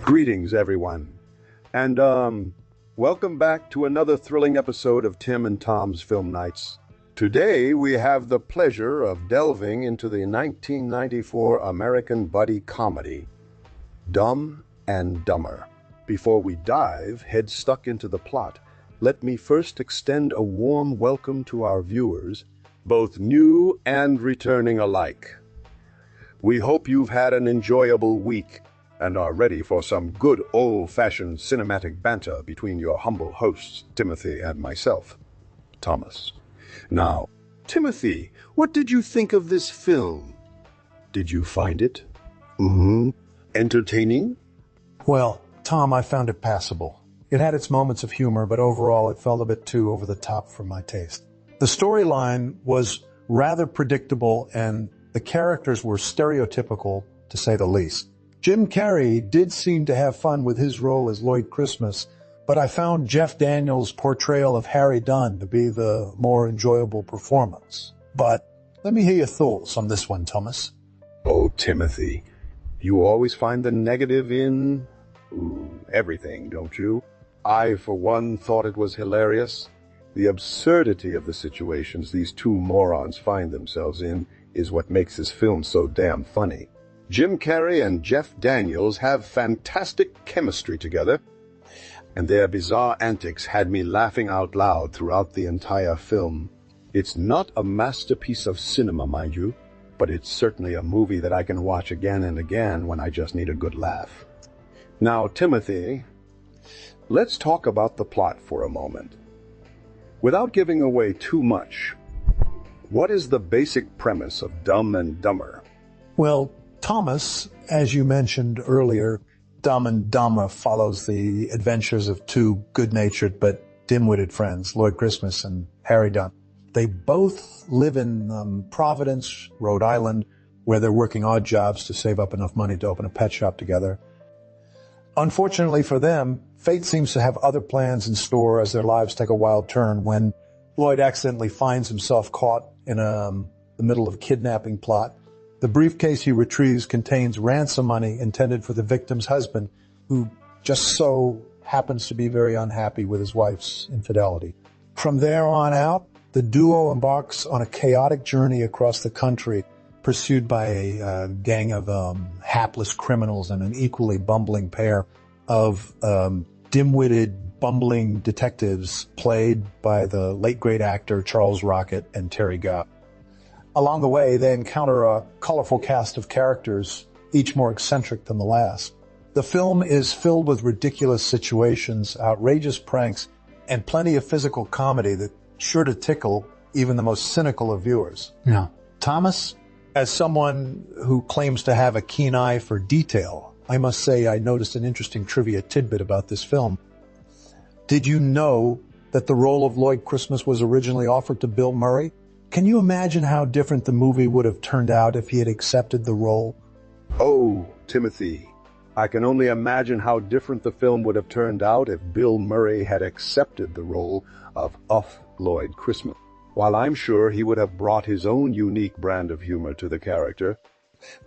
Greetings, everyone, and welcome back to another thrilling episode of Tim and Tom's Film Nights. Today, we have the pleasure of delving into the 1994 American buddy comedy, Dumb and Dumber. Before we dive head stuck into the plot, let me first extend a warm welcome to our viewers, both new and returning alike. We hope you've had an enjoyable week and are ready for some good old-fashioned cinematic banter between your humble hosts, Timothy and myself, Thomas. Now, Timothy, what did you think of this film? Did you find it entertaining? Well, Tom, I found it passable. It had its moments of humor, but overall it felt a bit too over the top for my taste. The storyline was rather predictable and the characters were stereotypical, to say the least. Jim Carrey did seem to have fun with his role as Lloyd Christmas, but I found Jeff Daniels' portrayal of Harry Dunne to be the more enjoyable performance. But let me hear your thoughts on this one, Thomas. Oh, Timothy, you always find the negative in everything, don't you? I, for one, thought it was hilarious. The absurdity of the situations these two morons find themselves in is what makes this film so damn funny. Jim Carrey and Jeff Daniels have fantastic chemistry together, and their bizarre antics had me laughing out loud throughout the entire film. It's not a masterpiece of cinema, mind you, but it's certainly a movie that I can watch again and again when I just need a good laugh. Now, Timothy, let's talk about the plot for a moment. Without giving away too much, what is the basic premise of Dumb and Dumber? Well, Thomas, as you mentioned earlier, Dumb and Dumber follows the adventures of two good-natured but dim-witted friends, Lloyd Christmas and Harry Dunne. They both live in Providence, Rhode Island, where they're working odd jobs to save up enough money to open a pet shop together. Unfortunately for them, fate seems to have other plans in store as their lives take a wild turn when Lloyd accidentally finds himself caught in the middle of a kidnapping plot. The briefcase he retrieves contains ransom money intended for the victim's husband, who just so happens to be very unhappy with his wife's infidelity. From there on out, the duo embarks on a chaotic journey across the country, pursued by a gang of hapless criminals and an equally bumbling pair of dim-witted, bumbling detectives played by the late great actor Charles Rocket and Terry Gobb. Along the way, they encounter a colorful cast of characters, each more eccentric than the last. The film is filled with ridiculous situations, outrageous pranks, and plenty of physical comedy that's sure to tickle even the most cynical of viewers. Yeah. Thomas? As someone who claims to have a keen eye for detail, I must say I noticed an interesting trivia tidbit about this film. Did you know that the role of Lloyd Christmas was originally offered to Bill Murray? Can you imagine how different the movie would have turned out if he had accepted the role? Oh, Timothy, I can only imagine how different the film would have turned out if Bill Murray had accepted the role of Lloyd Christmas. While I'm sure he would have brought his own unique brand of humor to the character,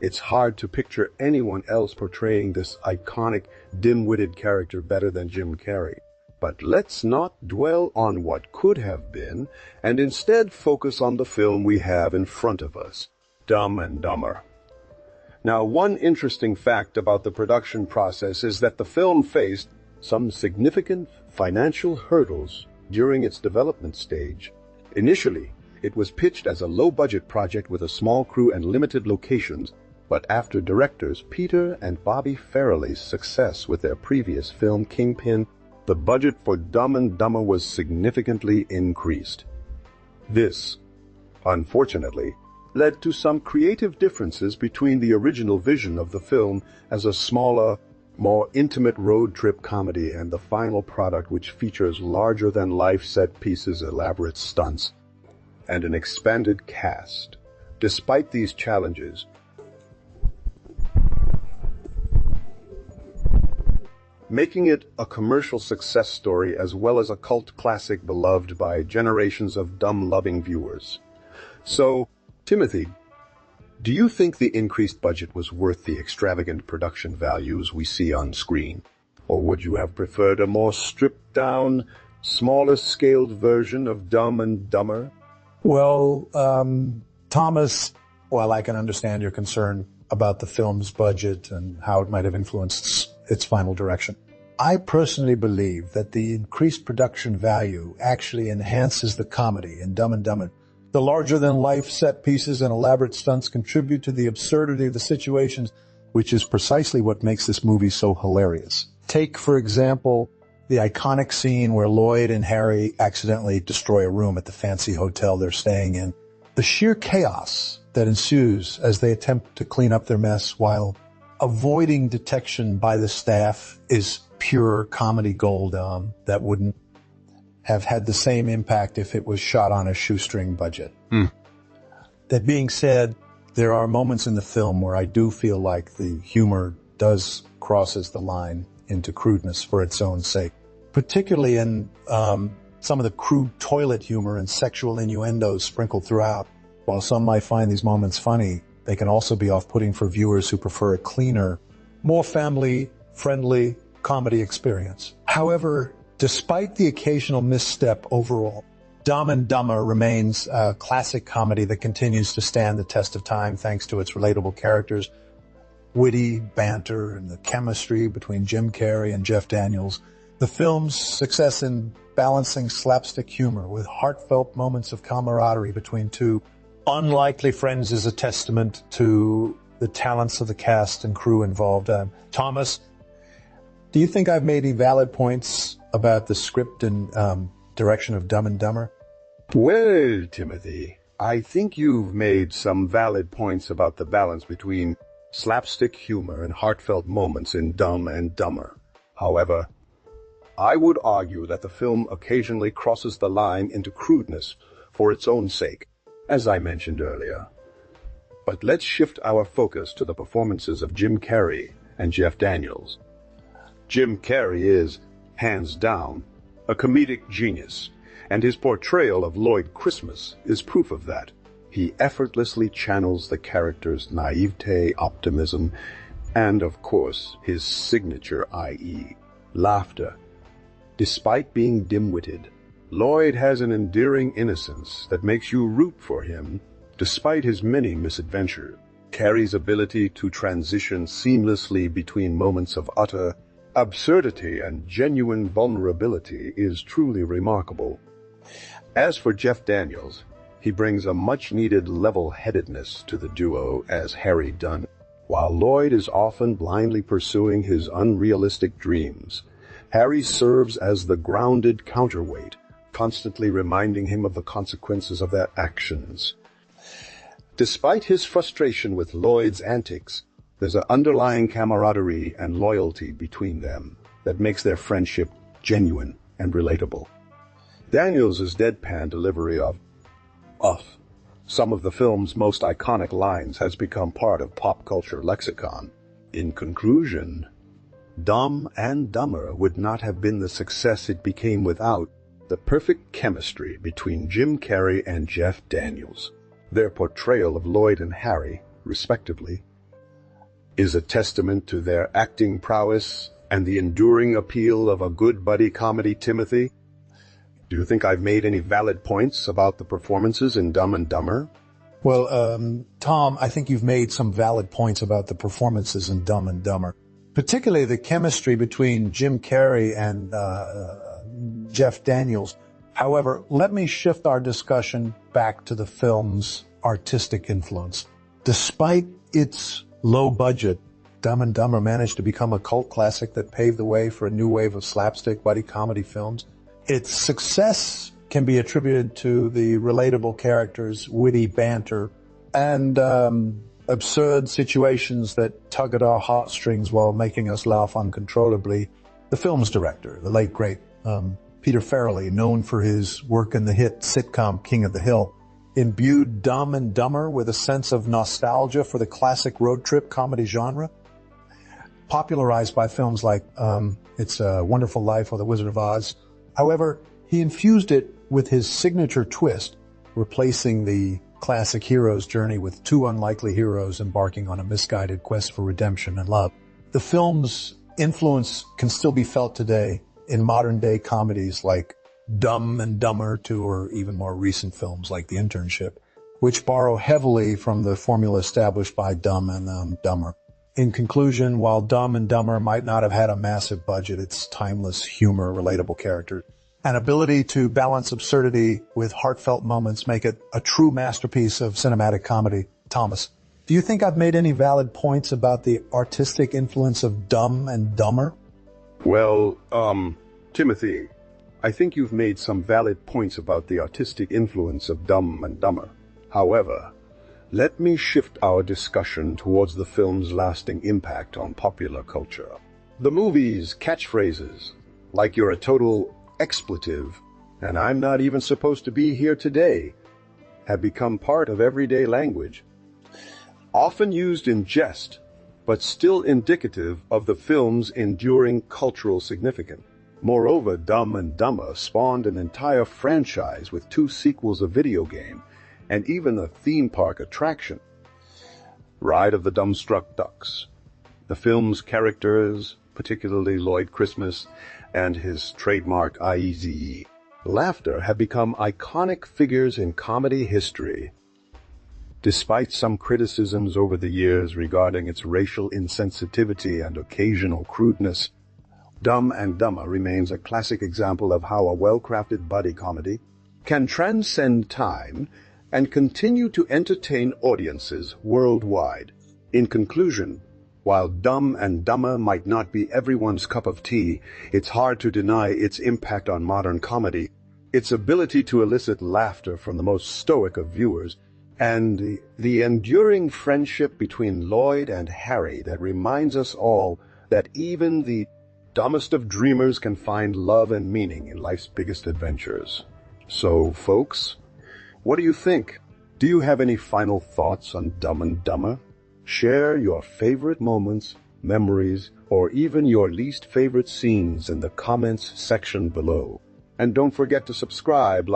it's hard to picture anyone else portraying this iconic, dim-witted character better than Jim Carrey. But let's not dwell on what could have been, and instead focus on the film we have in front of us, Dumb and Dumber. Now, one interesting fact about the production process is that the film faced some significant financial hurdles during its development stage. Initially, it was pitched as a low-budget project with a small crew and limited locations, but after directors Peter and Bobby Farrelly's success with their previous film Kingpin, the budget for Dumb and Dumber was significantly increased. This, unfortunately, led to some creative differences between the original vision of the film as a smaller, more intimate road trip comedy and the final product, which features larger-than-life set pieces, elaborate stunts, and an expanded cast. Despite these challenges, making it a commercial success story as well as a cult classic beloved by generations of dumb-loving viewers. So, Timothy, Do you think the increased budget was worth the extravagant production values we see on screen? Or would you have preferred a more stripped-down, smaller-scaled version of Dumb and Dumber? Well, Thomas, while I can understand your concern about the film's budget and how it might have influenced its final direction, I personally believe that the increased production value actually enhances the comedy in Dumb and Dumber. The larger-than-life set pieces and elaborate stunts contribute to the absurdity of the situations, which is precisely what makes this movie so hilarious. Take, for example, the iconic scene where Lloyd and Harry accidentally destroy a room at the fancy hotel they're staying in. The sheer chaos that ensues as they attempt to clean up their mess while avoiding detection by the staff is pure comedy gold that wouldn't have had the same impact if it was shot on a shoestring budget. That being said, there are moments in the film where I do feel like the humor crosses the line into crudeness for its own sake, particularly in some of the crude toilet humor and sexual innuendos sprinkled throughout. While some might find these moments funny, they can also be off-putting for viewers who prefer a cleaner, more family-friendly comedy experience. However, despite the occasional misstep overall, Dumb and Dumber remains a classic comedy that continues to stand the test of time thanks to its relatable characters, witty banter, and the chemistry between Jim Carrey and Jeff Daniels. The film's success in balancing slapstick humor with heartfelt moments of camaraderie between two unlikely friends is a testament to the talents of the cast and crew involved. Thomas, do you think I've made any valid points about the script and direction of Dumb and Dumber? Well, Timothy, I think you've made some valid points about the balance between slapstick humor and heartfelt moments in Dumb and Dumber. However, I would argue that the film occasionally crosses the line into crudeness for its own sake, as I mentioned earlier. But let's shift our focus to the performances of Jim Carrey and Jeff Daniels. Jim Carrey is, hands down, a comedic genius, and his portrayal of Lloyd Christmas is proof of that. He effortlessly channels the character's naivete, optimism, and, of course, his signature, i.e., laughter. Despite being dim-witted, Lloyd has an endearing innocence that makes you root for him, despite his many misadventures. Carrey's ability to transition seamlessly between moments of utter absurdity and genuine vulnerability is truly remarkable. As for Jeff Daniels, he brings a much-needed level-headedness to the duo as Harry Dunne. While Lloyd is often blindly pursuing his unrealistic dreams, Harry serves as the grounded counterweight, constantly reminding him of the consequences of their actions. Despite his frustration with Lloyd's antics, there's an underlying camaraderie and loyalty between them that makes their friendship genuine and relatable. Daniels' deadpan delivery of some of the film's most iconic lines has become part of pop culture lexicon. In conclusion, Dumb and Dumber would not have been the success it became without the perfect chemistry between Jim Carrey and Jeff Daniels. Their portrayal of Lloyd and Harry, respectively, is a testament to their acting prowess and the enduring appeal of a good buddy comedy. Timothy, do you think I've made any valid points about the performances in Dumb and Dumber? Well, Tom, I think you've made some valid points about the performances in Dumb and Dumber, particularly the chemistry between Jim Carrey and Jeff Daniels. However, let me shift our discussion back to the film's artistic influence. Despite its low budget, Dumb and Dumber managed to become a cult classic that paved the way for a new wave of slapstick buddy comedy films. Its success can be attributed to the relatable characters, witty banter, and absurd situations that tug at our heartstrings while making us laugh uncontrollably. The film's director, the late great Peter Farrelly, known for his work in the hit sitcom King of the Hill, imbued Dumb and Dumber with a sense of nostalgia for the classic road trip comedy genre, popularized by films like It's a Wonderful Life or The Wizard of Oz. However, he infused it with his signature twist, replacing the classic hero's journey with two unlikely heroes embarking on a misguided quest for redemption and love. The film's influence can still be felt today in modern-day comedies like Dumb and Dumber 2, or even more recent films like The Internship, which borrow heavily from the formula established by Dumb and Dumber. In conclusion, while Dumb and Dumber might not have had a massive budget, its timeless humor, relatable characters, and ability to balance absurdity with heartfelt moments make it a true masterpiece of cinematic comedy. Thomas, do you think I've made any valid points about the artistic influence of Dumb and Dumber? Well, Timothy, I think you've made some valid points about the artistic influence of Dumb and Dumber. However, let me shift our discussion towards the film's lasting impact on popular culture. The movie's catchphrases, like "you're a total expletive," and "I'm not even supposed to be here today," have become part of everyday language, often used in jest, but still indicative of the film's enduring cultural significance. Moreover, Dumb and Dumber spawned an entire franchise with 2 sequels, a video game, and even a theme park attraction, Ride of the Dumbstruck Ducks. The film's characters, particularly Lloyd Christmas and his trademark IEZE laughter, have become iconic figures in comedy history. Despite some criticisms over the years regarding its racial insensitivity and occasional crudeness, Dumb and Dumber remains a classic example of how a well-crafted buddy comedy can transcend time and continue to entertain audiences worldwide. In conclusion, while Dumb and Dumber might not be everyone's cup of tea, it's hard to deny its impact on modern comedy, its ability to elicit laughter from the most stoic of viewers, and the enduring friendship between Lloyd and Harry that reminds us all that even the dumbest of dreamers can find love and meaning in life's biggest adventures. So, folks, what do you think? Do you have any final thoughts on Dumb and Dumber? Share your favorite moments, memories, or even your least favorite scenes in the comments section below. And don't forget to subscribe,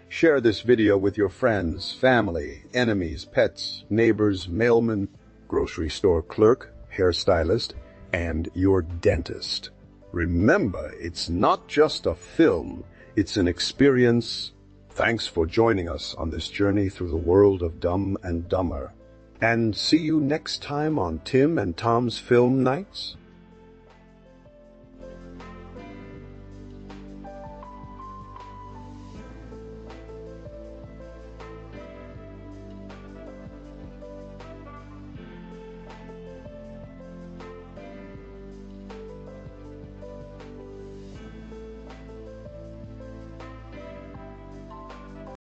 share this video with your friends, family, enemies, pets, neighbors, mailman, grocery store clerk, hairstylist, and your dentist. Remember, it's not just a film, it's an experience. Thanks for joining us on this journey through the world of Dumb and Dumber. And see you next time on Tim and Tom's Film Nights.